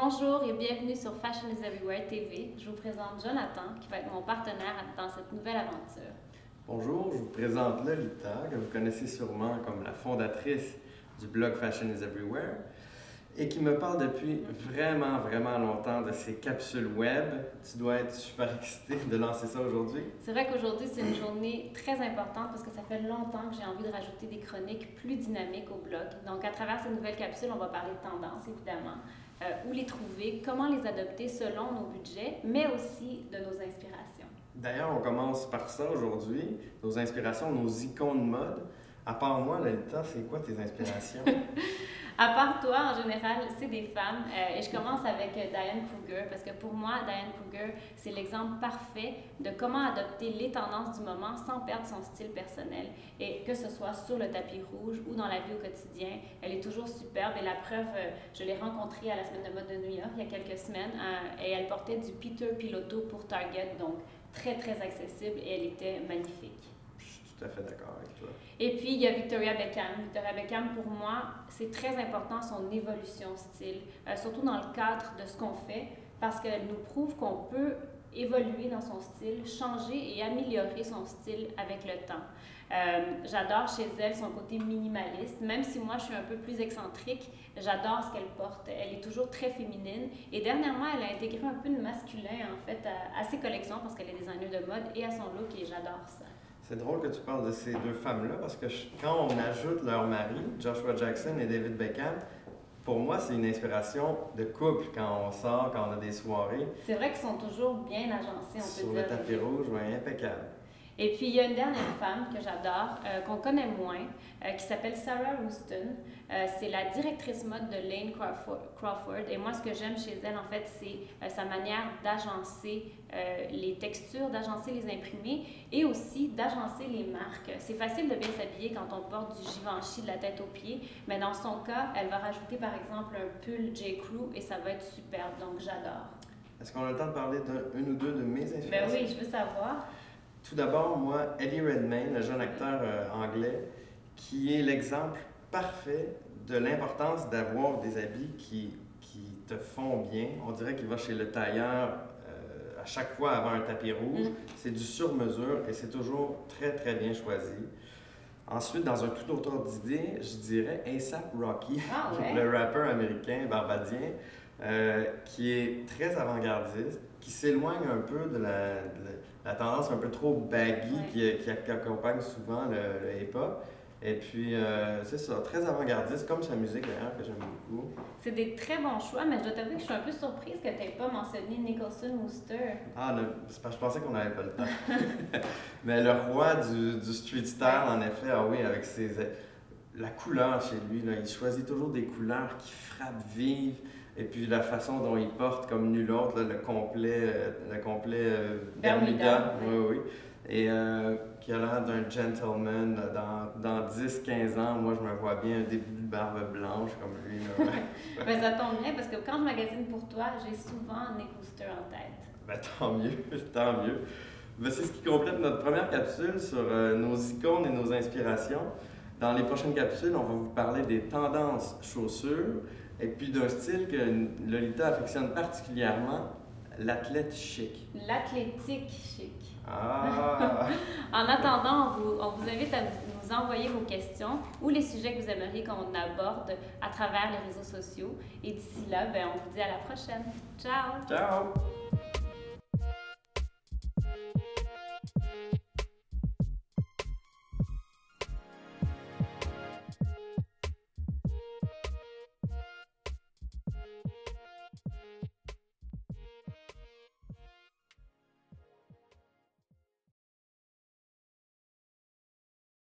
Bonjour et bienvenue sur Fashion is Everywhere TV. Je vous présente Jonathan, qui va être mon partenaire dans cette nouvelle aventure. Bonjour, je vous présente Lolita, que vous connaissez sûrement comme la fondatrice du blog Fashion is Everywhere et qui me parle depuis vraiment longtemps de ces capsules web. Tu dois être super excitée de lancer ça aujourd'hui. C'est vrai qu'aujourd'hui, c'est une journée très importante parce que ça fait longtemps que j'ai envie de rajouter des chroniques plus dynamiques au blog. Donc, à travers ces nouvelles capsules, on va parler de tendances, évidemment, où les trouver, comment les adopter selon nos budgets, mais aussi de nos inspirations. D'ailleurs, on commence par ça aujourd'hui, nos inspirations, nos icônes de mode. À part moi, Lolita, c'est quoi tes inspirations? À part toi, en général, c'est des femmes. Et je commence avec Diane Kruger, parce que pour moi, Diane Kruger, c'est l'exemple parfait de comment adopter les tendances du moment sans perdre son style personnel. Et que ce soit sur le tapis rouge ou dans la vie au quotidien, elle est toujours superbe. Et la preuve, je l'ai rencontrée à la Semaine de mode de New York il y a quelques semaines, et elle portait du Peter Pilotto pour Target, donc très accessible, et elle était magnifique. Tout à fait d'accord avec toi. Et puis, il y a Victoria Beckham. Victoria Beckham, pour moi, c'est très important son évolution style, surtout dans le cadre de ce qu'on fait, parce qu'elle nous prouve qu'on peut évoluer dans son style, changer et améliorer son style avec le temps. J'adore chez elle son côté minimaliste, même si moi je suis un peu plus excentrique, j'adore ce qu'elle porte. Elle est toujours très féminine et dernièrement elle a intégré un peu de masculin en fait à ses collections parce qu'elle est designer de mode et à son look et j'adore ça. C'est drôle que tu parles de ces deux femmes-là parce que quand on ajoute leur mari, Joshua Jackson et David Beckham, pour moi, c'est une inspiration de couple quand on sort, quand on a des soirées. C'est vrai qu'ils sont toujours bien agencés, on peut dire. Sur le tapis rouge, oui, impeccable. Et puis, il y a une dernière femme que j'adore, qu'on connaît moins, qui s'appelle Sarah Houston. C'est la directrice mode de Lane Crawford. Et moi, ce que j'aime chez elle, en fait, c'est sa manière d'agencer les textures, d'agencer les imprimés et aussi d'agencer les marques. C'est facile de bien s'habiller quand on porte du Givenchy de la tête aux pieds, mais dans son cas, elle va rajouter, par exemple, un pull J. Crew et ça va être superbe. Donc, j'adore. Est-ce qu'on a le temps de parler d'une ou deux de mes inspirations? Ben oui, je veux savoir. Tout d'abord, moi, Eddie Redmayne, le jeune acteur anglais, qui est l'exemple parfait de l'importance d'avoir des habits qui te font bien. On dirait qu'il va chez le tailleur à chaque fois avant un tapis rouge. C'est du sur-mesure et c'est toujours très bien choisi. Ensuite, dans un tout autre ordre d'idée, je dirais A$AP Rocky, le rappeur américain barbadien, qui est très avant-gardiste, qui s'éloigne un peu de la tendance un peu trop baggy qui accompagne souvent le hip-hop. Et puis, c'est ça, très avant-gardiste, comme sa musique d'ailleurs, que j'aime beaucoup. C'est des très bons choix, mais je dois t'avouer que je suis un peu surprise que tu n'aies pas mentionné Nicholson Wooster. Ah, c'est parce que je pensais qu'on n'avait pas le temps. Mais le roi du street style, en effet, ah oui, avec la couleur chez lui, là, il choisit toujours des couleurs qui frappent vives. Et puis la façon dont il porte comme nul autre, là, le complet Bermuda. Oui. Et qui a l'air d'un gentleman dans 10-15 ans. Moi, je me vois bien un début de barbe blanche comme lui. Ben, ça tombe bien parce que quand je magasine pour toi, j'ai souvent Nick Wooster en tête. Ben, tant mieux. Ben, c'est ce qui complète notre première capsule sur nos icônes et nos inspirations. Dans les prochaines capsules, on va vous parler des tendances chaussures et puis d'un style que Lolita affectionne particulièrement, l'athlète chic. L'athlétique chic. Ah! En attendant, on vous invite à nous envoyer vos questions ou les sujets que vous aimeriez qu'on aborde à travers les réseaux sociaux. Et d'ici là, ben, on vous dit à la prochaine. Ciao! Ciao!